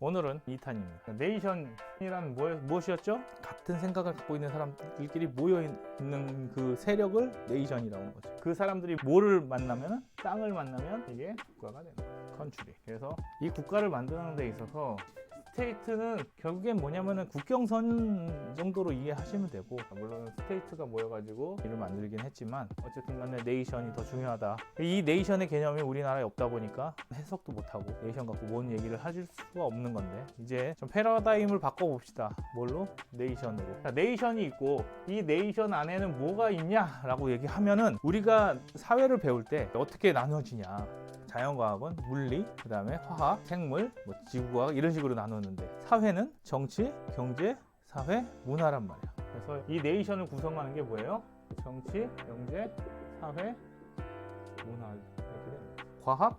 오늘은 2탄입니다. 네이션이란 무엇이었죠? 같은 생각을 갖고 있는 사람들끼리 모여있는 그 세력을 네이션이라고 하는 거죠. 그 사람들이 뭐를 만나면, 땅을 만나면 이게 국가가 되는 거예요. 컨트리. 그래서 이 국가를 만드는 데 있어서 스테이트는 결국엔 뭐냐면은 국경선 정도로 이해하시면 되고, 물론 스테이트가 모여가지고 이를 만들긴 했지만 어쨌든 간에 네이션이 더 중요하다. 이 네이션의 개념이 우리나라에 없다 보니까 해석도 못하고 네이션 갖고 뭔 얘기를 하실 수가 없는 건데, 이제 좀 패러다임을 바꿔봅시다. 뭘로? 네이션으로. 자, 네이션이 있고 이 네이션 안에는 뭐가 있냐라고 얘기하면은, 우리가 사회를 배울 때 어떻게 나눠지냐, 자연과학은 물리, 그 다음에 화학, 생물, 지구과학 이런 식으로 나누는데, 사회는 정치, 경제, 사회, 문화란 말이야. 그래서 이 네이션을 구성하는 게 뭐예요? 정치, 경제, 사회, 문화 이렇게 됩니다. 과학?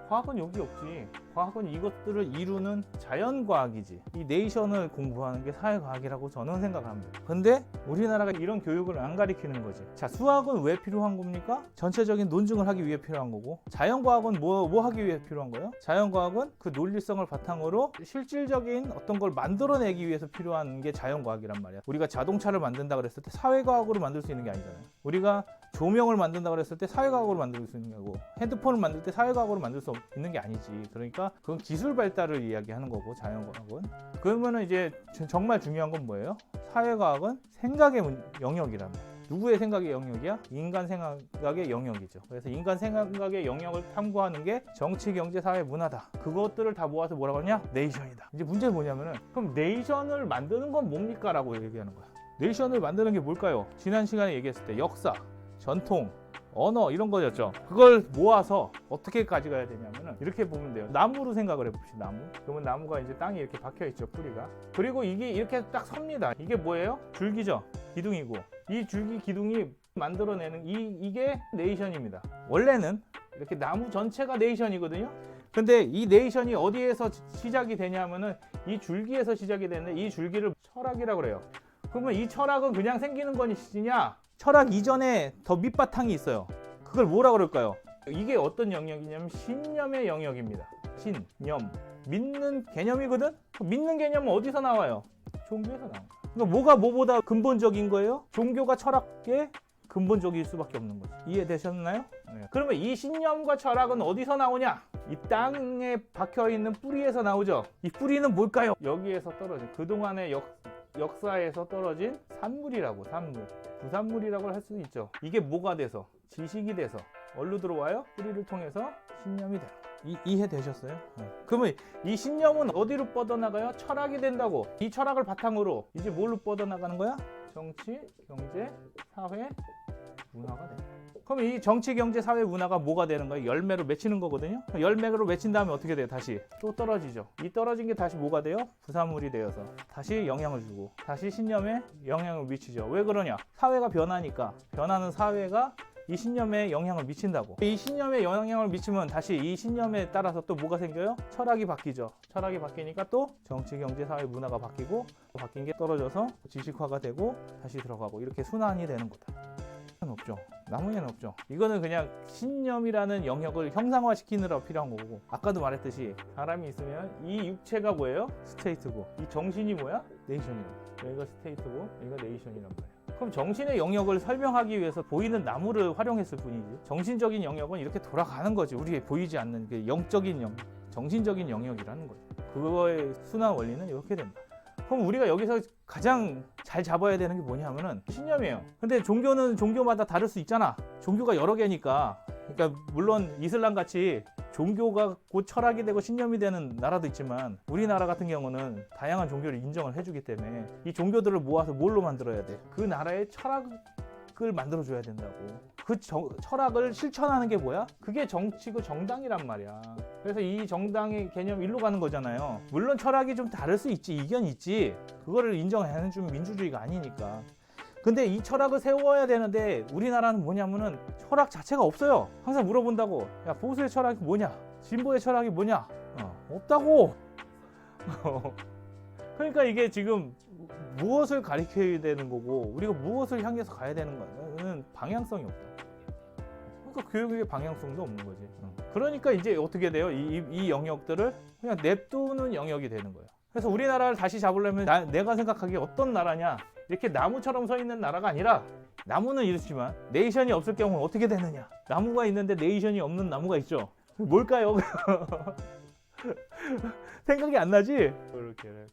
과학은 여기 없지. 과학은 이것들을 이루는 자연과학이지. 이 네이션을 공부하는 게 사회과학이라고 저는 생각합니다. 근데 우리나라가 이런 교육을 안 가리키는 거지. 자, 수학은 왜 필요한 겁니까? 전체적인 논증을 하기 위해 필요한 거고, 자연과학은 뭐 하기 위해 필요한 거예요? 자연과학은 그 논리성을 바탕으로 실질적인 어떤 걸 만들어내기 위해서 필요한 게 자연과학이란 말이야. 우리가 자동차를 만든다 그랬을 때 사회과학으로 만들 수 있는 게 아니잖아요. 우리가 조명을 만든다 그랬을 때 사회과학으로 만들 수 있는 거고, 핸드폰을 만들 때 사회과학으로 만들 수 있는 게 아니지. 그러니까 그건 기술 발달을 이야기하는 거고, 자연과학은. 그러면은 이제 정말 중요한 건 뭐예요? 사회과학은 생각의 영역이란 말이야. 누구의 생각의 영역이야? 인간 생각의 영역이죠. 그래서 인간 생각의 영역을 탐구하는 게 정치, 경제, 사회, 문화다. 그것들을 다 모아서 뭐라고 하냐? 네이션이다. 이제 문제는 뭐냐면은, 그럼 네이션을 만드는 건 뭡니까? 라고 얘기하는 거야. 네이션을 만드는 게 뭘까요? 지난 시간에 얘기했을 때 역사, 전통, 언어 이런 거였죠. 그걸 모아서 어떻게 가져가야 되냐면은 이렇게 보면 돼요. 나무로 생각을 해봅시다. 나무. 그러면 나무가 이제 땅에 이렇게 박혀 있죠, 뿌리가. 그리고 이게 이렇게 딱 섭니다. 이게 뭐예요? 줄기죠. 기둥이고, 이 줄기 기둥이 만들어내는 이게 네이션입니다. 원래는 이렇게 나무 전체가 네이션이거든요. 근데 이 네이션이 어디에서 시작이 되냐면은 이 줄기에서 시작이 되는데, 이 줄기를 철학이라고 그래요. 그러면 이 철학은 그냥 생기는 것이냐? 철학 이전에 더 밑바탕이 있어요. 그걸 뭐라 그럴까요? 이게 어떤 영역이냐면 신념의 영역입니다. 신념. 믿는 개념이거든? 믿는 개념은 어디서 나와요? 종교에서 나와요. 그러니까 뭐가 뭐보다 근본적인 거예요? 종교가 철학의 근본적일 수밖에 없는 거죠. 이해되셨나요? 네. 그러면 이 신념과 철학은 어디서 나오냐? 이 땅에 박혀있는 뿌리에서 나오죠. 이 뿌리는 뭘까요? 여기에서 떨어진, 그동안의 역사에서 떨어진 산물이라고, 산물. 부산물이라고 할 수도 있죠. 이게 뭐가 돼서? 지식이 돼서 어디로 들어와요? 뿌리를 통해서 신념이 돼요. 이해되셨어요? 네. 그러면 이 신념은 어디로 뻗어나가요? 철학이 된다고. 이 철학을 바탕으로 이제 뭘로 뻗어나가는 거야? 정치, 경제, 사회, 문화가 돼요. 그럼 이 정치, 경제, 사회, 문화가 뭐가 되는 거예요? 열매로 맺히는 거거든요. 열매로 맺힌 다음에 어떻게 돼요? 다시 또 떨어지죠. 이 떨어진 게 다시 뭐가 돼요? 부산물이 되어서 다시 영향을 주고, 다시 신념에 영향을 미치죠. 왜 그러냐? 사회가 변하니까, 변하는 사회가 이 신념에 영향을 미친다고. 이 신념에 영향을 미치면 다시 이 신념에 따라서 또 뭐가 생겨요? 철학이 바뀌죠. 철학이 바뀌니까 또 정치, 경제, 사회, 문화가 바뀌고, 바뀐 게 떨어져서 지식화가 되고 다시 들어가고, 이렇게 순환이 되는 거다. 없죠. 나무에는 없죠. 이거는 그냥 신념이라는 영역을 형상화시키느라 필요한 거고, 아까도 말했듯이 사람이 있으면 이 육체가 뭐예요? 스테이트고, 이 정신이 뭐야? 네이션이라고. 여기가 스테이트고 여기가 네이션이란 말이에요. 그럼 정신의 영역을 설명하기 위해서 보이는 나무를 활용했을 뿐이지, 정신적인 영역은 이렇게 돌아가는 거지. 우리에 보이지 않는 그 영적인 영역, 정신적인 영역이라는 거죠. 그거의 순환 원리는 이렇게 된다. 그럼 우리가 여기서 가장 잘 잡아야 되는 게 뭐냐면은 신념이에요. 근데 종교는 종교마다 다를 수 있잖아. 종교가 여러 개니까. 그러니까 물론 이슬람 같이 종교가 곧 철학이 되고 신념이 되는 나라도 있지만, 우리나라 같은 경우는 다양한 종교를 인정을 해주기 때문에 이 종교들을 모아서 뭘로 만들어야 돼? 그 나라의 철학을 만들어줘야 된다고. 그 철학을 실천하는 게 뭐야? 그게 정치고 정당이란 말이야. 그래서 이 정당의 개념 일로 가는 거잖아요. 물론 철학이 좀 다를 수 있지, 이견이 있지. 그거를 인정하는 좀 민주주의가 아니니까. 근데 이 철학을 세워야 되는데 우리나라는 뭐냐면은 철학 자체가 없어요. 항상 물어본다고. 야, 보수의 철학이 뭐냐? 진보의 철학이 뭐냐? 없다고. 그러니까 이게 지금 무엇을 가리켜야 되는 거고, 우리가 무엇을 향해서 가야 되는 거는 방향성이 없다. 그러니까 교육의 방향성도 없는 거지. 그러니까 이제 어떻게 돼요? 이 영역들을 그냥 냅두는 영역이 되는 거예요. 그래서 우리나라를 다시 잡으려면 내가 생각하기에 어떤 나라냐, 이렇게 나무처럼 서 있는 나라가 아니라, 나무는 이렇지만 네이션이 없을 경우는 어떻게 되느냐. 나무가 있는데 네이션이 없는 나무가 있죠. 뭘까요? 생각이 안 나지? 이렇게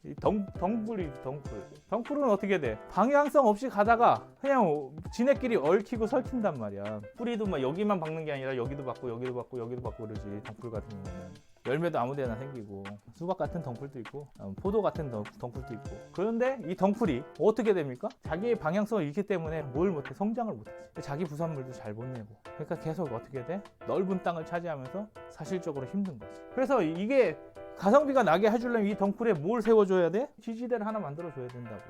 덩굴은 어떻게 돼? 방향성 없이 가다가 그냥 지네끼리 얽히고 설킨단 말이야. 뿌리도 막 여기만 박는 게 아니라 여기도 박고 여기도 박고 여기도 박고 그러지. 덩굴 같은 경우는 열매도 아무데나 생기고, 수박 같은 덩굴도 있고, 포도 같은 덩굴도 있고. 그런데 이 덩굴이 어떻게 됩니까? 자기의 방향성을 잃기 때문에 뭘 못해? 성장을 못하지. 자기 부산물도 잘 못 내고. 그러니까 계속 어떻게 돼? 넓은 땅을 차지하면서 사실적으로 힘든 거지. 그래서 이게 가성비가 나게 해주려면 이 덩굴에 뭘 세워줘야 돼? 지지대를 하나 만들어줘야 된다고.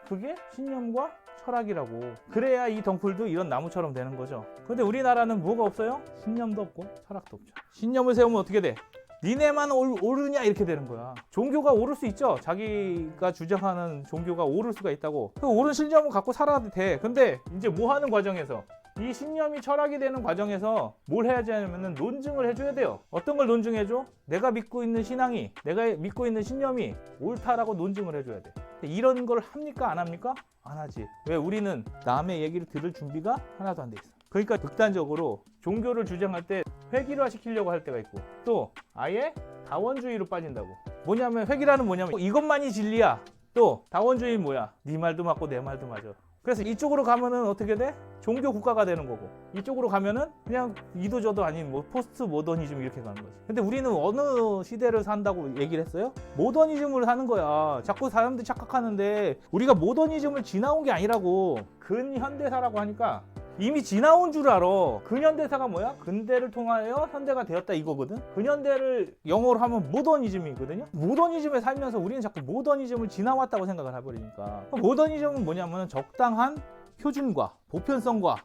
그게 신념과 철학이라고. 그래야 이 덩굴도 이런 나무처럼 되는 거죠. 근데 우리나라는 뭐가 없어요? 신념도 없고 철학도 없죠. 신념을 세우면 어떻게 돼? 니네만 오르냐 이렇게 되는 거야. 종교가 오를 수 있죠. 자기가 주장하는 종교가 오를 수가 있다고. 그 옳은 신념을 갖고 살아도 돼. 근데 이제 뭐 하는 과정에서, 이 신념이 철학이 되는 과정에서 뭘 해야 되냐면은 논증을 해줘야 돼요. 어떤 걸 논증해줘? 내가 믿고 있는 신앙이, 내가 믿고 있는 신념이 옳다라고 논증을 해줘야 돼. 이런 걸 합니까? 안 합니까? 안 하지. 왜? 우리는 남의 얘기를 들을 준비가 하나도 안 돼 있어. 그러니까 극단적으로 종교를 주장할 때 획일화 시키려고 할 때가 있고, 또 아예 다원주의로 빠진다고. 뭐냐면 획일화는 뭐냐면 이것만이 진리야. 또 다원주의 뭐야? 네 말도 맞고 내 말도 맞아. 그래서 이쪽으로 가면은 어떻게 돼? 종교 국가가 되는 거고, 이쪽으로 가면은 그냥 이도저도 아닌 뭐 포스트 모더니즘 이렇게 가는 거지. 근데 우리는 어느 시대를 산다고 얘기를 했어요? 모더니즘을 사는 거야. 자꾸 사람들이 착각하는데 우리가 모더니즘을 지나온 게 아니라고. 근현대사라고 하니까 이미 지나온 줄 알아. 근현대사가 뭐야? 근대를 통하여 현대가 되었다 이거거든. 근현대를 영어로 하면 모더니즘이거든요. 모더니즘에 살면서 우리는 자꾸 모더니즘을 지나왔다고 생각을 해버리니까. 모더니즘은 뭐냐면 적당한 표준과 보편성과를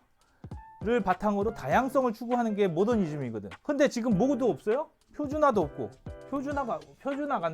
바탕으로 다양성을 추구하는 게 모더니즘이거든. 근데 지금 뭐도 없어요? 표준화도 없고, 표준화가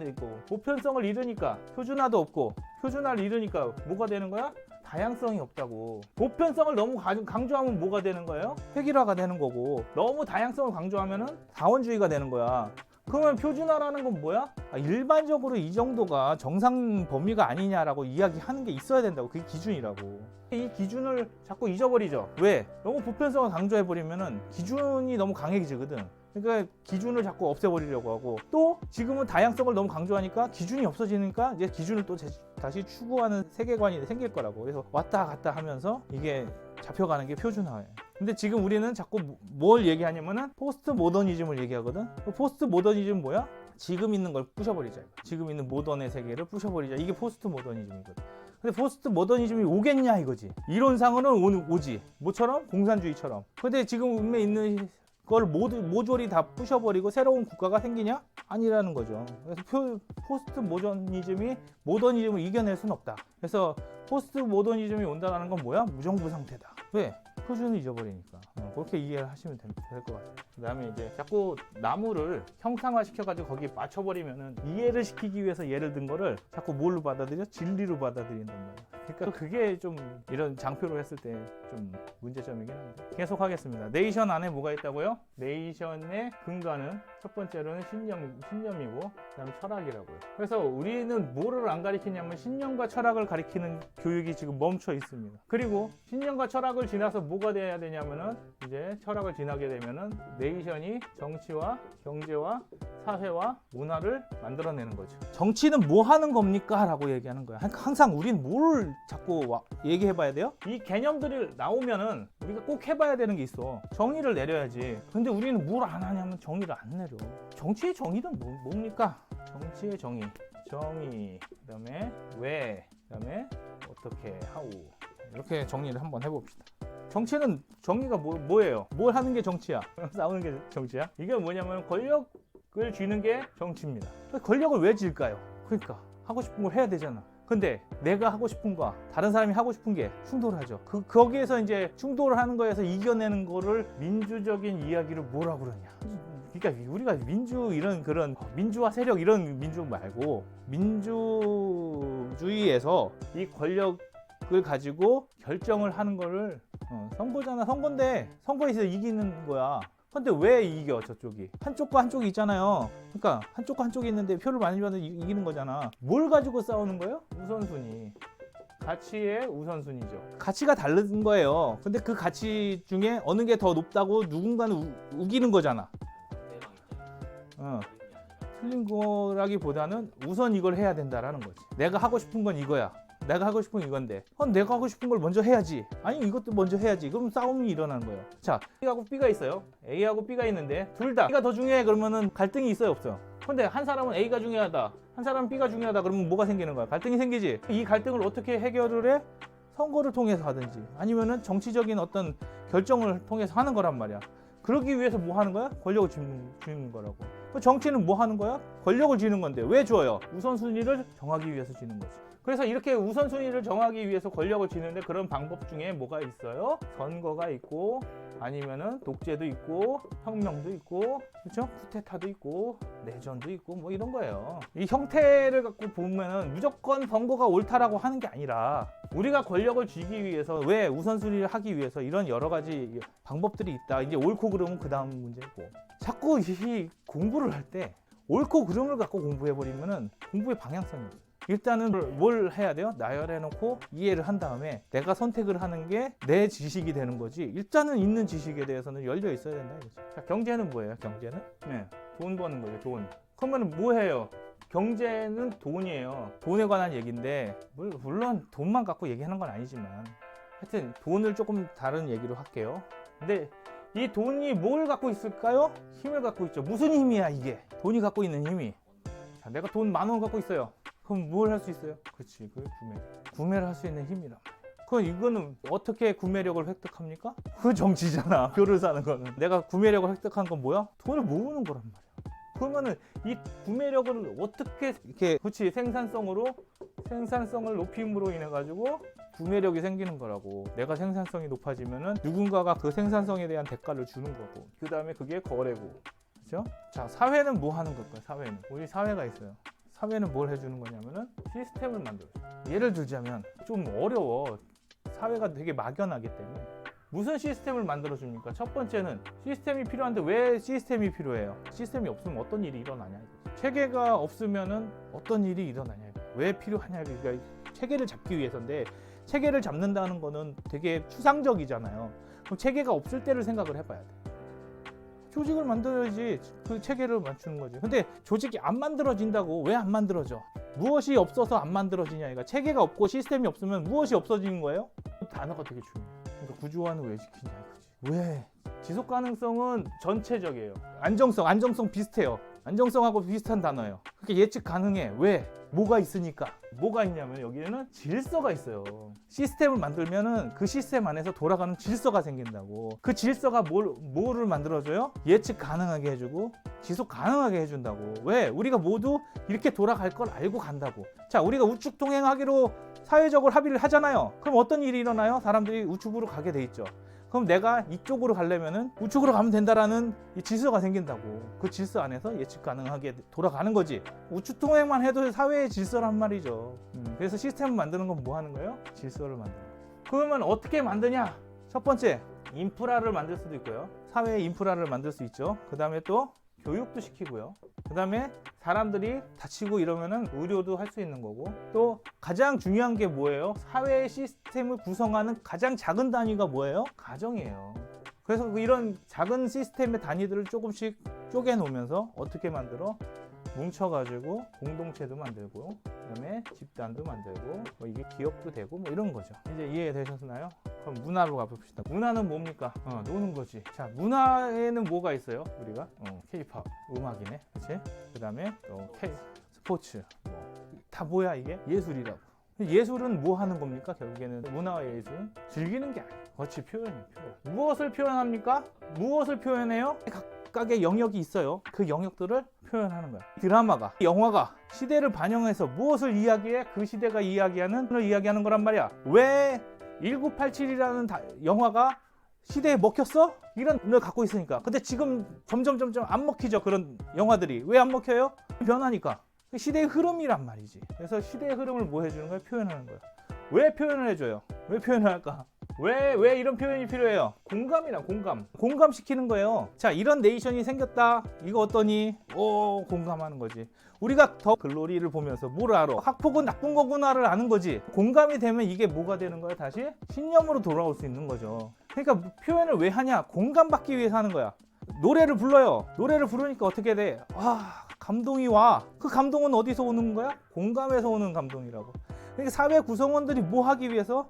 있고, 보편성을 잃으니까 표준화도 없고, 표준화를 잃으니까 뭐가 되는 거야? 다양성이 없다고. 보편성을 너무 강조하면 뭐가 되는 거예요? 획일화가 되는 거고, 너무 다양성을 강조하면은 다원주의가 되는 거야. 그러면 표준화라는 건 뭐야? 일반적으로 이 정도가 정상 범위가 아니냐라고 이야기하는 게 있어야 된다고. 그게 기준이라고. 이 기준을 자꾸 잊어버리죠. 왜? 너무 보편성을 강조해버리면은 기준이 너무 강해지거든. 그러니까 기준을 자꾸 없애버리려고 하고, 또 지금은 다양성을 너무 강조하니까 기준이 없어지니까 이제 기준을 또 다시 추구하는 세계관이 생길 거라고. 그래서 왔다 갔다 하면서 이게 잡혀가는 게 표준화예요. 근데 지금 우리는 자꾸 뭘 얘기하냐면은 포스트 모더니즘을 얘기하거든. 포스트 모더니즘 뭐야? 지금 있는 걸 부셔버리자. 지금 있는 모던의 세계를 부셔버리자. 이게 포스트 모더니즘이거든. 근데 포스트 모더니즘이 오겠냐 이거지. 이론상으로는 오지. 뭐처럼? 공산주의처럼. 근데 지금에 있는 그걸 모조리 다 부셔버리고 새로운 국가가 생기냐? 아니라는 거죠. 그래서 포스트 모더니즘이 모더니즘을 이겨낼 수는 없다. 그래서 포스트 모더니즘이 온다는 건 뭐야? 무정부 상태다. 왜? 표준을 잊어버리니까. 그렇게 이해를 하시면 될 것 같아요. 그 다음에 이제 자꾸 나무를 형상화 시켜가지고 거기에 맞춰버리면은 이해를 시키기 위해서 예를 든 거를 자꾸 뭘로 받아들여? 진리로 받아들인단 말이야. 그러니까 그게 좀 이런 장표로 했을 때 좀 문제점이긴 한데. 계속 하겠습니다. 네이션 안에 뭐가 있다고요? 네이션의 근간은 첫 번째로는 신념이고, 그 다음에 철학이라고요. 그래서 우리는 뭐를 안 가리키냐면 신념과 철학을 가리키는 교육이 지금 멈춰 있습니다. 그리고 신념과 철학을 지나서 뭐가 돼야 되냐면은, 이제 철학을 지나게 되면은 네이션이 정치와 경제와 사회와 문화를 만들어내는 거죠. 정치는 뭐 하는 겁니까? 라고 얘기하는 거야. 항상 우린 뭘 자꾸 얘기해 봐야 돼요? 이 개념들이 나오면은 우리가 꼭 해봐야 되는 게 있어. 정의를 내려야지. 근데 우리는 뭘 안 하냐면 정의를 안 내려. 정치의 정의는 뭡니까? 정치의 정의, 그 다음에 왜, 그 다음에 어떻게, 하우. 이렇게 정리를 한번 해봅시다. 정치는 정의가 뭐예요? 뭘 하는 게 정치야? 싸우는 게 정치야? 이게 뭐냐면 권력을 쥐는 게 정치입니다. 권력을 왜 쥘까요? 그러니까 하고 싶은 걸 해야 되잖아. 근데 내가 하고 싶은 거와 다른 사람이 하고 싶은 게 충돌하죠. 거기에서 이제 충돌을 하는 거에서 이겨내는 거를 민주적인 이야기를 뭐라고 그러냐. 그러니까 우리가 그런 민주화 세력 이런 민주 말고, 민주주의에서 이 권력을 가지고 결정을 하는 거를 선거잖아. 선거인데 선거에서 이기는 거야. 근데 왜 이겨 저쪽이? 한쪽과 한쪽이 있잖아요. 그러니까 한쪽과 한쪽이 있는데 표를 많이 받아서 이기는 거잖아. 뭘 가지고 싸우는 거예요? 우선순위. 가치의 우선순위죠. 가치가 다른 거예요. 근데 그 가치 중에 어느 게 더 높다고 누군가는 우기는 거잖아. 틀린 거라기보다는 우선 이걸 해야 된다라는 거지. 내가 하고 싶은 건 이거야. 내가 하고 싶은 건 이건데 내가 하고 싶은 걸 먼저 해야지. 아니 이것도 먼저 해야지. 그럼 싸움이 일어나는 거예요. 자, A하고 B가 있어요. A하고 B가 있는데 둘 다 B가 더 중요해. 그러면은 갈등이 있어요, 없어요? 근데 한 사람은 A가 중요하다, 한 사람은 B가 중요하다. 그러면 뭐가 생기는 거야? 갈등이 생기지. 이 갈등을 어떻게 해결을 해? 선거를 통해서 하든지 아니면은 정치적인 어떤 결정을 통해서 하는 거란 말이야. 그러기 위해서 뭐 하는 거야? 권력을 쥐는 거라고. 정치는 뭐 하는 거야? 권력을 쥐는 건데 왜 줘요? 우선순위를 정하기 위해서 쥐는 거지. 그래서 이렇게 우선순위를 정하기 위해서 권력을 쥐는데 그런 방법 중에 뭐가 있어요? 선거가 있고 아니면은 독재도 있고 혁명도 있고 그렇죠? 쿠데타도 있고 내전도 있고 뭐 이런 거예요. 이 형태를 갖고 보면은 무조건 선거가 옳다라고 하는 게 아니라 우리가 권력을 쥐기 위해서 왜 우선순위를 하기 위해서 이런 여러 가지 방법들이 있다. 이제 옳고 그름은 그 다음 문제고 자꾸 이 공부를 할 때 옳고 그름을 갖고 공부해버리면은 공부의 방향성이 없어요. 일단은 뭘 해야 돼요? 나열해놓고 이해를 한 다음에 내가 선택을 하는 게 내 지식이 되는 거지. 일단은 있는 지식에 대해서는 열려 있어야 된다 이거지. 자, 경제는 뭐예요? 경제는? 네, 돈 버는 거죠. 돈. 그러면 뭐 해요? 경제는 돈이에요. 돈에 관한 얘기인데 물론 돈만 갖고 얘기하는 건 아니지만 하여튼 돈을 조금 다른 얘기로 할게요. 근데 이 돈이 뭘 갖고 있을까요? 힘을 갖고 있죠. 무슨 힘이야 이게? 돈이 갖고 있는 힘이. 자, 내가 돈 10,000원 갖고 있어요. 그럼 뭘 할 수 있어요? 그렇지, 그 구매를 할 수 있는 힘이란 말이야. 그럼 이거는 어떻게 구매력을 획득합니까? 그 정치잖아. 표를 사는 거는. 내가 구매력을 획득한 건 뭐야? 돈을 모으는 거란 말이야. 그러면은 이 구매력을 어떻게 이렇게 그렇지 생산성을 높임으로 인해 가지고 구매력이 생기는 거라고. 내가 생산성이 높아지면은 누군가가 그 생산성에 대한 대가를 주는 거고. 그 다음에 그게 거래고. 그렇죠? 자, 사회는 뭐 하는 걸까요? 사회는 우리 사회가 있어요. 사회는 뭘 해주는 거냐면은 시스템을 만들어요. 예를 들자면 좀 어려워. 사회가 되게 막연하기 때문에 무슨 시스템을 만들어 줍니까? 첫 번째는 시스템이 필요한데 왜 시스템이 필요해요? 시스템이 없으면 어떤 일이 일어나냐 이거지. 체계가 없으면은 어떤 일이 일어나냐 이거지. 왜 필요하냐 그러니까 체계를 잡기 위해서인데 체계를 잡는다는 거는 되게 추상적이잖아요. 그럼 체계가 없을 때를 생각을 해봐야 돼. 조직을 만들어야지 그 체계를 맞추는 거지. 근데 조직이 안 만들어진다고. 왜 안 만들어져? 무엇이 없어서 안 만들어지냐. 그러니까 체계가 없고 시스템이 없으면 무엇이 없어지는 거예요? 단어가 되게 중요해. 그러니까 구조화는 왜 지키냐 이거지. 왜? 지속 가능성은 전체적이에요. 안정성 비슷해요. 안정성하고 비슷한 단어예요. 그렇게 예측 가능해. 왜? 뭐가 있으니까. 뭐가 있냐면 여기에는 질서가 있어요. 시스템을 만들면은 그 시스템 안에서 돌아가는 질서가 생긴다고. 그 질서가 뭐를 만들어줘요? 예측 가능하게 해주고 지속 가능하게 해준다고. 왜? 우리가 모두 이렇게 돌아갈 걸 알고 간다고. 자, 우리가 우측 동행하기로 사회적으로 합의를 하잖아요. 그럼 어떤 일이 일어나요? 사람들이 우측으로 가게 돼 있죠. 그럼 내가 이쪽으로 가려면은 우측으로 가면 된다라는 이 질서가 생긴다고. 그 질서 안에서 예측 가능하게 돌아가는 거지. 우측 통행만 해도 사회의 질서란 말이죠. 그래서 시스템을 만드는 건 뭐 하는 거예요? 질서를 만드는 거예요. 그러면 어떻게 만드냐? 첫 번째, 인프라를 만들 수도 있고요. 사회의 인프라를 만들 수 있죠. 그 다음에 또 교육도 시키고요. 그 다음에 사람들이 다치고 이러면은 의료도 할 수 있는 거고. 또 가장 중요한 게 뭐예요? 사회의 시스템을 구성하는 가장 작은 단위가 뭐예요? 가정이에요. 그래서 이런 작은 시스템의 단위들을 조금씩 쪼개 놓으면서 어떻게 만들어? 뭉쳐가지고 공동체도 만들고 그다음에 집단도 만들고 뭐 이게 기업도 되고 뭐 이런 거죠. 이제 이해되셨나요? 그럼 문화로 가봅시다. 문화는 뭡니까? 노는 거지. 자, 문화에는 뭐가 있어요? 우리가 K-팝 음악이네, 그렇지? 그다음에 또 스포츠 다 뭐야 이게? 예술이라고. 예술은 뭐 하는 겁니까? 결국에는 문화와 예술은 즐기는 게 아니에요. 그렇지, 표현이에요. 표현. 무엇을 표현합니까? 무엇을 표현해요? 각각의 영역이 있어요. 그 영역들을 표현하는 거야. 드라마가, 영화가 시대를 반영해서 무엇을 이야기해? 그 시대가 이야기하는 거란 말이야. 왜 1987이라는 영화가 시대에 먹혔어? 이런 걸 갖고 있으니까. 근데 지금 점점 안 먹히죠. 그런 영화들이. 왜 안 먹혀요? 변하니까. 시대의 흐름이란 말이지. 그래서 시대의 흐름을 뭐 해주는 거야? 표현하는 거야. 왜 표현을 해줘요? 왜 표현을 할까? 왜 이런 표현이 필요해요? 공감시키는 거예요. 자, 이런 네이션이 생겼다. 이거 어떠니? 공감하는 거지. 우리가 더 글로리를 보면서 뭘 알아? 학폭은 나쁜 거구나를 아는 거지. 공감이 되면 이게 뭐가 되는 거야? 다시 신념으로 돌아올 수 있는 거죠. 그러니까 표현을 왜 하냐? 공감받기 위해서 하는 거야. 노래를 불러요. 노래를 부르니까 어떻게 돼? 감동이 와. 그 감동은 어디서 오는 거야? 공감에서 오는 감동이라고. 그러니까 사회 구성원들이 뭐 하기 위해서?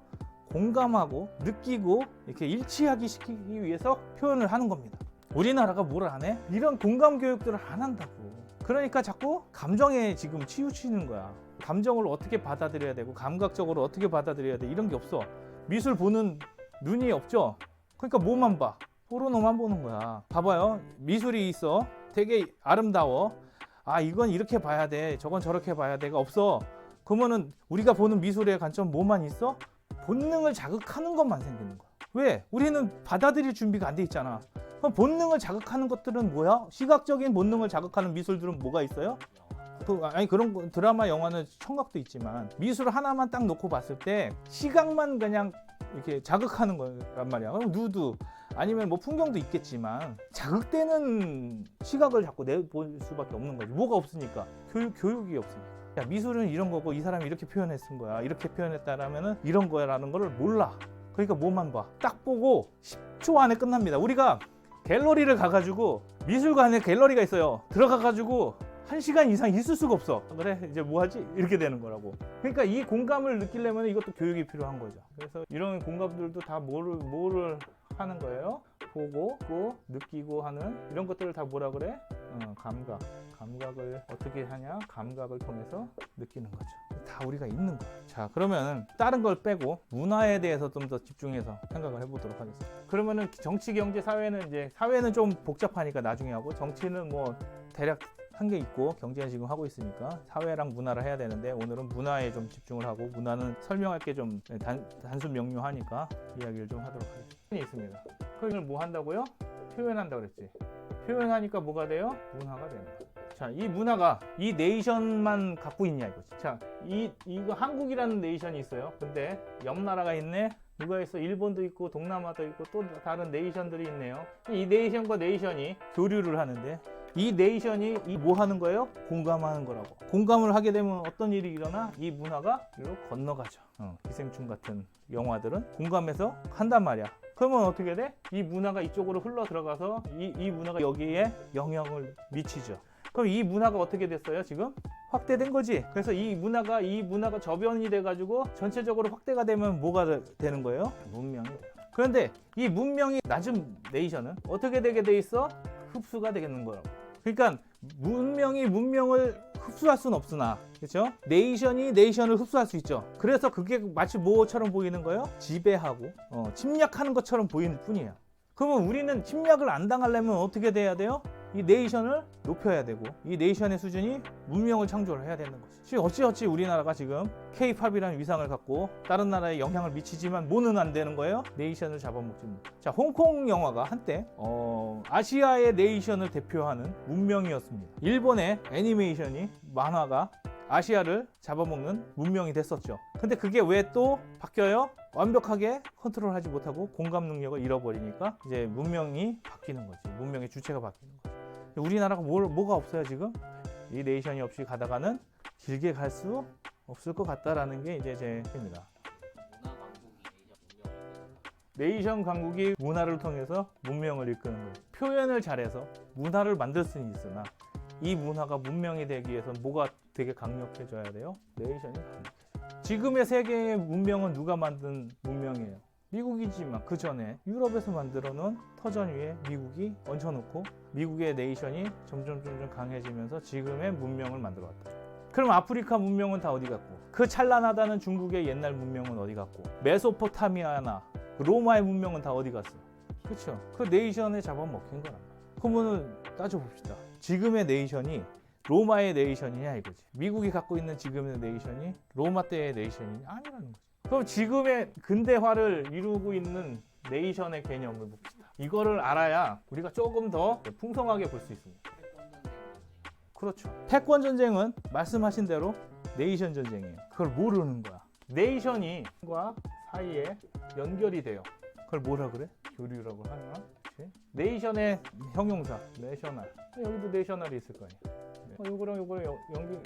공감하고 느끼고 이렇게 일치하기 시키기 위해서 표현을 하는 겁니다. 우리나라가 뭘 안 해? 이런 공감 교육들을 안 한다고. 그러니까 자꾸 감정에 지금 치우치는 거야. 감정을 어떻게 받아들여야 되고 감각적으로 어떻게 받아들여야 돼, 이런 게 없어. 미술 보는 눈이 없죠. 그러니까 뭐만 봐? 포르노만 보는 거야. 봐봐요. 미술이 있어. 되게 아름다워. 이건 이렇게 봐야 돼, 저건 저렇게 봐야 돼가 없어. 그러면은 우리가 보는 미술의 관점 뭐만 있어? 본능을 자극하는 것만 생기는 거야. 왜? 우리는 받아들일 준비가 안 돼 있잖아. 그럼 본능을 자극하는 것들은 뭐야? 시각적인 본능을 자극하는 미술들은 뭐가 있어요? 그런 드라마, 영화는 청각도 있지만 미술 하나만 딱 놓고 봤을 때 시각만 그냥 이렇게 자극하는 거란 말이야. 그럼 누드 아니면 뭐 풍경도 있겠지만 자극되는 시각을 자꾸 내볼 수밖에 없는 거지. 뭐가 없으니까? 교육이 없으니까. 야, 미술은 이런 거고 이 사람이 이렇게 표현했은 거야. 이렇게 표현했다라면은 이런 거야라는 거를 몰라. 그러니까 뭐만 봐. 딱 보고 10초 안에 끝납니다. 우리가 갤러리를 가가지고, 미술관에 갤러리가 있어요. 들어가가지고 1시간 이상 있을 수가 없어. 그래, 이제 뭐 하지? 이렇게 되는 거라고. 그러니까 이 공감을 느끼려면 이것도 교육이 필요한 거죠. 그래서 이런 공감들도 다 뭐를 하는 거예요? 보고, 느끼고 하는 이런 것들을 다 뭐라 그래? 감각을 어떻게 하냐? 감각을 통해서 느끼는 거죠. 다 우리가 있는 거야. 자, 그러면 다른 걸 빼고 문화에 대해서 좀 더 집중해서 생각을 해보도록 하겠습니다. 그러면은 정치, 경제, 사회는 좀 복잡하니까 나중에 하고, 정치는 뭐 대략 한 게 있고 경제는 지금 하고 있으니까 사회랑 문화를 해야 되는데, 오늘은 문화에 좀 집중을 하고, 문화는 설명할 게 좀 단순 명료하니까 이야기를 좀 하도록 하겠습니다. 있습니다. 그걸 뭐 한다고요? 표현한다고 그랬지. 표현하니까 뭐가 돼요? 문화가 되는 거예요. 자, 이 문화가 이 네이션만 갖고 있냐 이거지. 자, 이거 한국이라는 네이션이 있어요. 근데 옆 나라가 있네. 누가 있어? 일본도 있고 동남아도 있고 또 다른 네이션들이 있네요. 이 네이션과 네이션이 교류를 하는데, 이 네이션이 뭐 하는 거예요? 공감하는 거라고. 공감을 하게 되면 어떤 일이 일어나? 이 문화가 이리로 건너가죠. 기생충 같은 영화들은 공감해서 한단 말이야. 그러면 어떻게 돼? 이 문화가 이쪽으로 흘러 들어가서 이 문화가 여기에 영향을 미치죠. 그럼 이 문화가 어떻게 됐어요? 지금 확대된 거지. 그래서 이 문화가 저변이 돼가지고 전체적으로 확대가 되면 뭐가 되는 거예요? 문명이 돼요. 그런데 이 문명이 낮은 네이션은 어떻게 되게 돼 있어? 흡수가 되겠는 거라고. 그러니까 문명이 문명을 흡수할 수는 없으나, 그렇죠? 네이션이 네이션을 흡수할 수 있죠. 그래서 그게 마치 뭐처럼 보이는 거예요? 지배하고 침략하는 것처럼 보이는 뿐이에요. 그러면 우리는 침략을 안 당하려면 어떻게 돼야 돼요? 이 네이션을 높여야 되고, 이 네이션의 수준이 문명을 창조를 해야 되는 거죠. 어찌어찌 우리나라가 지금 K-팝이라는 위상을 갖고 다른 나라에 영향을 미치지만 뭐는 안 되는 거예요? 네이션을 잡아먹지 못. 자, 홍콩 영화가 한때 아시아의 네이션을 대표하는 문명이었습니다. 일본의 애니메이션이, 만화가 아시아를 잡아먹는 문명이 됐었죠. 근데 그게 왜 또 바뀌어요? 완벽하게 컨트롤하지 못하고 공감 능력을 잃어버리니까 이제 문명이 바뀌는 거지. 문명의 주체가 바뀌는 거지. 우리나라가 뭐가 없어요 지금? 이 네이션이 없이 가다가는 길게 갈 수 없을 것 같다라는 게 이제 제 생각입니다. 네이션 강국이 문화를 통해서 문명을 이끄는 거예요. 표현을 잘해서 문화를 만들 수는 있으나, 이 문화가 문명이 되기 위해서 뭐가 되게 강력해져야 돼요? 네이션이 강력해져. 지금의 세계의 문명은 누가 만든 문명이에요? 미국이지만 그 전에 유럽에서 만들어 놓은 터전 위에 미국이 얹혀놓고, 미국의 네이션이 점점 강해지면서 지금의 문명을 만들어 왔다. 그럼 아프리카 문명은 다 어디 갔고, 그 찬란하다는 중국의 옛날 문명은 어디 갔고, 메소포타미아나 로마의 문명은 다 어디 갔어? 그렇죠? 그 네이션에 잡아먹힌 거란 말이야. 그러면 따져봅시다. 지금의 네이션이 로마의 네이션이냐 이거지. 미국이 갖고 있는 지금의 네이션이 로마 때의 네이션이 아니라는 거지. 그럼 지금의 근대화를 이루고 있는 네이션의 개념을 봅시다. 이거를 알아야 우리가 조금 더 풍성하게 볼 수 있습니다. 그렇죠. 패권 전쟁은 말씀하신 대로 네이션 전쟁이에요. 그걸 모르는 거야. 네이션과 사이에 연결이 돼요. 그걸 뭐라 그래? 교류라고 하나? 그치? 네이션의 형용사, 내셔널. 여기도 내셔널이 있을 거 아니야. 요거랑 요거랑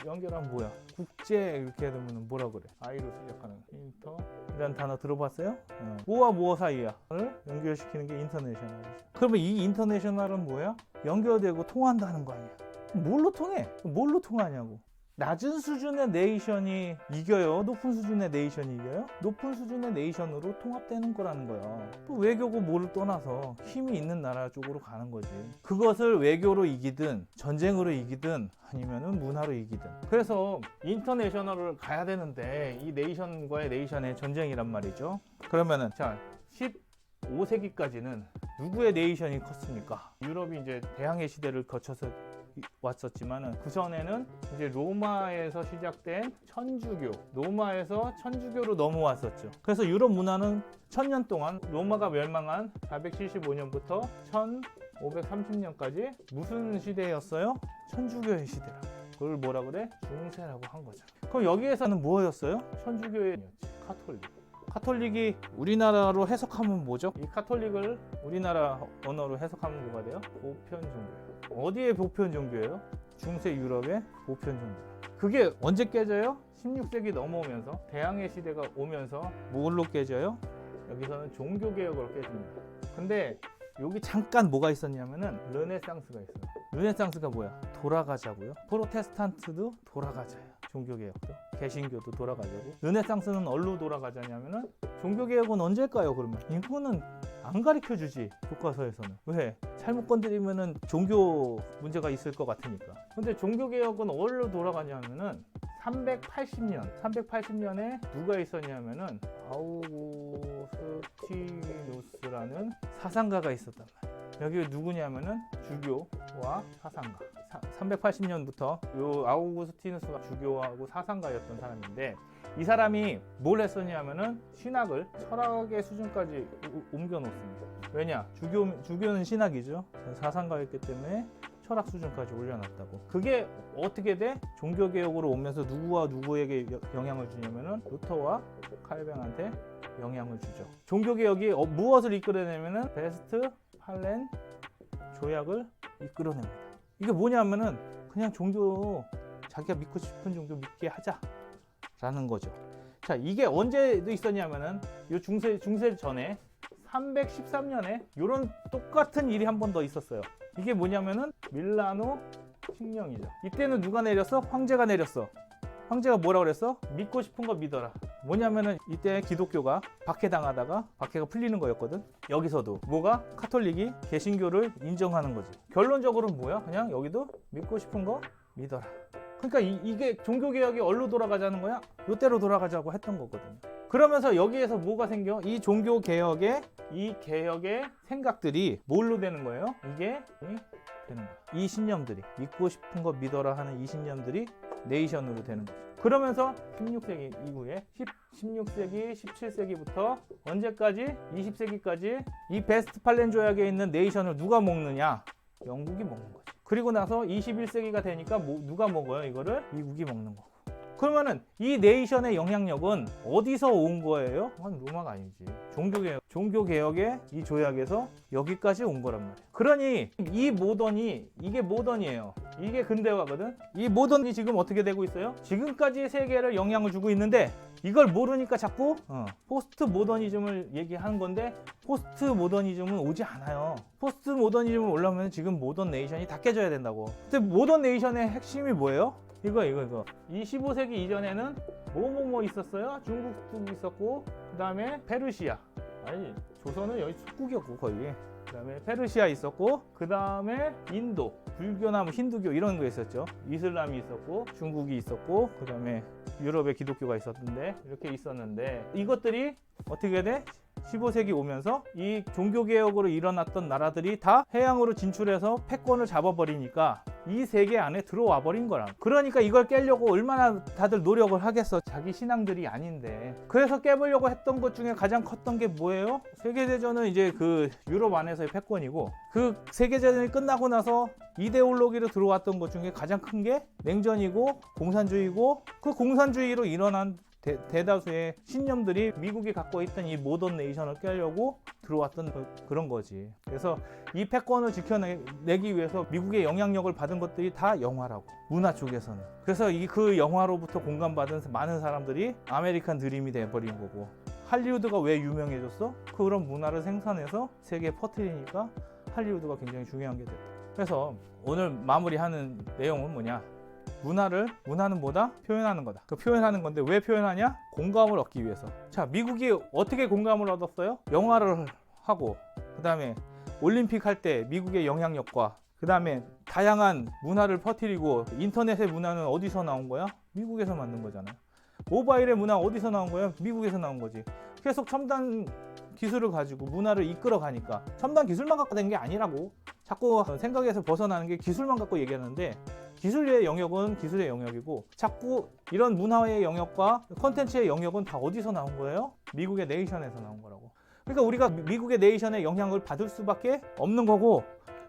연결하면 뭐야? 국제 이렇게 되면 뭐라 그래? I로 시작하는 인터 이라는 단어 들어봤어요? 뭐와 뭐 사이야? 를 연결시키는 게 인터내셔널이죠. 그러면 이 인터내셔널은 뭐야? 연결되고 통한다는 거 아니야? 뭘로 통해? 뭘로 통하냐고. 낮은 수준의 네이션이 이겨요? 높은 수준의 네이션이 이겨요? 높은 수준의 네이션으로 통합되는 거라는 거예요. 또 외교고 뭐를 떠나서 힘이 있는 나라 쪽으로 가는 거지. 그것을 외교로 이기든 전쟁으로 이기든 아니면은 문화로 이기든. 그래서 인터내셔널을 가야 되는데 이 네이션과의 네이션의 전쟁이란 말이죠. 그러면은 자 15세기까지는 누구의 네이션이 컸습니까? 유럽이 이제 대항해 시대를 거쳐서 왔었지만은 그 전에는 이제 로마에서 시작된 천주교, 로마에서 천주교로 넘어왔었죠. 그래서 유럽 문화는 1000년 동안 로마가 멸망한 475년부터 1530년까지 무슨 시대였어요? 천주교의 시대라. 그걸 뭐라 그래? 중세라고 한 거죠. 그럼 여기에서는 뭐였어요? 천주교의 카톨릭. 카톨릭이 우리나라로 해석하면 뭐죠? 이 카톨릭을 우리나라 언어로 해석하면 뭐가 돼요? 보편 종교. 어디의 보편 종교예요? 중세 유럽의 보편 종교. 그게 언제 깨져요? 16세기 넘어오면서 대항해 시대가 오면서 뭘로 깨져요? 여기서는 종교 개혁으로 깨집니다. 근데 여기 잠깐 뭐가 있었냐면은 르네상스가 있어요. 르네상스가 뭐야? 돌아가자고요. 프로테스탄트도 돌아가자요. 종교개혁도 개신교도 돌아가자고. 르네상스는 어디로 돌아가자냐면은 종교개혁은 언제일까요? 그러면 이거는 안 가르쳐주지 교과서에서는. 왜? 잘못 건드리면은 종교 문제가 있을 것 같으니까. 근데 종교개혁은 어디로 돌아가냐면은 380년에 누가 있었냐면은 아우구스티누스라는 사상가가 있었단 말이에요. 여기 누구냐면은 주교와 사상가. 380년부터 요 아우구스티누스가 주교하고 사상가였던 사람인데 이 사람이 뭘 했었냐면은 신학을 철학의 수준까지 옮겨 놓습니다. 왜냐? 주교는 신학이죠. 사상가였기 때문에 철학 수준까지 올려놨다고. 그게 어떻게 돼? 종교개혁으로 오면서 누구와 누구에게 영향을 주냐면은 루터와 칼뱅한테 영향을 주죠. 종교개혁이 무엇을 이끌어내냐면은 베스트팔렌 조약을 이끌어냅니다. 이게 뭐냐면은 그냥 종교 자기가 믿고 싶은 종교 믿게 하자라는 거죠. 자, 이게 언제도 있었냐면은 요 중세 전에 313년에 이런 똑같은 일이 한 번 더 있었어요. 이게 뭐냐면은 밀라노 칙령이죠. 이때는 누가 내렸어? 황제가 내렸어. 황제가 뭐라고 그랬어? 믿고 싶은 거 믿어라. 뭐냐면은 이때 기독교가 박해당하다가 박해가 풀리는 거였거든. 여기서도 뭐가? 카톨릭이 개신교를 인정하는 거지. 결론적으로는 뭐야? 그냥 여기도 믿고 싶은 거 믿어라. 그러니까 이게 종교개혁이 어디로 돌아가자는 거야? 이때로 돌아가자고 했던 거거든요. 그러면서 여기에서 뭐가 생겨? 이 종교개혁의 이 개혁의 생각들이 뭘로 되는 거예요? 이게 되는 거야. 이 신념들이 믿고 싶은 거 믿어라 하는 이 신념들이 네이션으로 되는 거죠. 그러면서 16세기 이후에 16세기, 17세기부터 언제까지? 20세기까지 이 베스트팔렌 조약에 있는 네이션을 누가 먹느냐? 영국이 먹는 거죠. 그리고 나서 21세기가 되니까 누가 먹어요? 이거를 미국이 먹는 거고. 그러면은 이 네이션의 영향력은 어디서 온 거예요? 그건 로마가 아니지. 종교개혁의 이 조약에서 여기까지 온 거란 말이에요. 그러니 이 모던이 이게 모던이에요. 이게 근대화거든. 이 모던이 지금 어떻게 되고 있어요? 지금까지 세계를 영향을 주고 있는데 이걸 모르니까 자꾸 포스트 모더니즘을 얘기하는 건데 포스트 모더니즘은 오지 않아요. 포스트 모더니즘을 올라오면 지금 모던 네이션이 다 깨져야 된다고. 근데 모던 네이션의 핵심이 뭐예요? 이거. 이 15세기 이전에는 뭐 있었어요? 중국도 있었고, 그 다음에 페르시아. 아니, 조선은 여기 속국이었고, 거의. 그 다음에 페르시아 있었고, 그 다음에 인도, 불교나 뭐 힌두교 이런 거 있었죠. 이슬람이 있었고, 중국이 있었고, 그 다음에 유럽의 기독교가 있었는데, 이렇게 있었는데, 이것들이 어떻게 돼? 15세기 오면서 이 종교개혁으로 일어났던 나라들이 다 해양으로 진출해서 패권을 잡아버리니까 이 세계 안에 들어와 버린 거라. 그러니까 이걸 깨려고 얼마나 다들 노력을 하겠어. 자기 신앙들이 아닌데. 그래서 깨보려고 했던 것 중에 가장 컸던 게 뭐예요? 세계대전은 이제 그 유럽 안에서의 패권이고, 그 세계대전이 끝나고 나서 이데올로기로 들어왔던 것 중에 가장 큰 게 냉전이고 공산주의고, 그 공산주의로 일어난 대다수의 신념들이 미국이 갖고 있던 이 모던 네이션을 깨려고 들어왔던 그런 거지. 그래서 이 패권을 지켜내기 위해서 미국의 영향력을 받은 것들이 다 영화라고, 문화 쪽에서는. 그래서 그 영화로부터 공감받은 많은 사람들이 아메리칸 드림이 돼버린 거고, 할리우드가 왜 유명해졌어? 그런 문화를 생산해서 세계에 퍼뜨리니까 할리우드가 굉장히 중요한 게 됐다. 그래서 오늘 마무리하는 내용은 뭐냐? 문화는 뭐다? 표현하는 거다. 그 표현하는 건데 왜 표현하냐? 공감을 얻기 위해서. 자, 미국이 어떻게 공감을 얻었어요? 영화를 하고, 그 다음에 올림픽 할 때 미국의 영향력과, 그 다음에 다양한 문화를 퍼뜨리고, 인터넷의 문화는 어디서 나온 거야? 미국에서 만든 거잖아요. 모바일의 문화 어디서 나온 거야? 미국에서 나온 거지. 계속 첨단 기술을 가지고 문화를 이끌어 가니까, 첨단 기술만 갖고 된 게 아니라고. 자꾸 생각에서 벗어나는 게 기술만 갖고 얘기하는데, 기술의 영역은 기술의 영역이고, 자꾸 이런 문화의 영역과 콘텐츠의 영역은 다 어디서 나온 거예요? 미국의 네이션에서 나온 거라고. 그러니까 우리가 미국의 네이션의 영향을 받을 수밖에 없는 거고,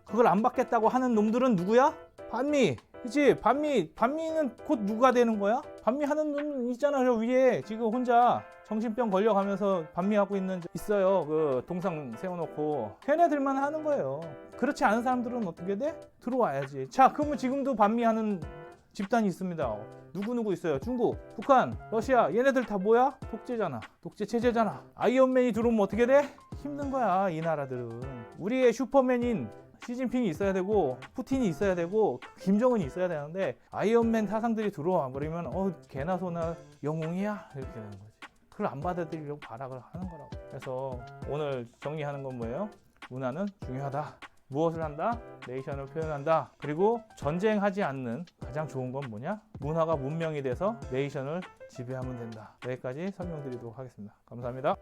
그걸 안 받겠다고 하는 놈들은 누구야? 반미. 그치? 반미는 곧 누가 되는 거야? 반미 하는 놈 있잖아. 저 위에 지금 혼자 정신병 걸려가면서 반미하고 있어요. 그 동상 세워놓고. 걔네들만 하는 거예요. 그렇지 않은 사람들은 어떻게 돼? 들어와야지. 자, 그러면 지금도 반미하는 집단이 있습니다. 누구 있어요? 중국, 북한, 러시아. 얘네들 다 뭐야? 독재잖아. 독재 체제잖아. 아이언맨이 들어오면 어떻게 돼? 힘든 거야, 이 나라들은. 우리의 슈퍼맨인 시진핑이 있어야 되고, 푸틴이 있어야 되고, 김정은이 있어야 되는데, 아이언맨 사상들이 들어와 버리면 개나 소나 영웅이야? 이렇게 되는 거지. 그걸 안 받아들이려고 발악을 하는 거라고. 그래서 오늘 정리하는 건 뭐예요? 문화는 중요하다. 무엇을 한다? 네이션을 표현한다. 그리고 전쟁하지 않는 가장 좋은 건 뭐냐? 문화가 문명이 돼서 네이션을 지배하면 된다. 여기까지 설명드리도록 하겠습니다. 감사합니다.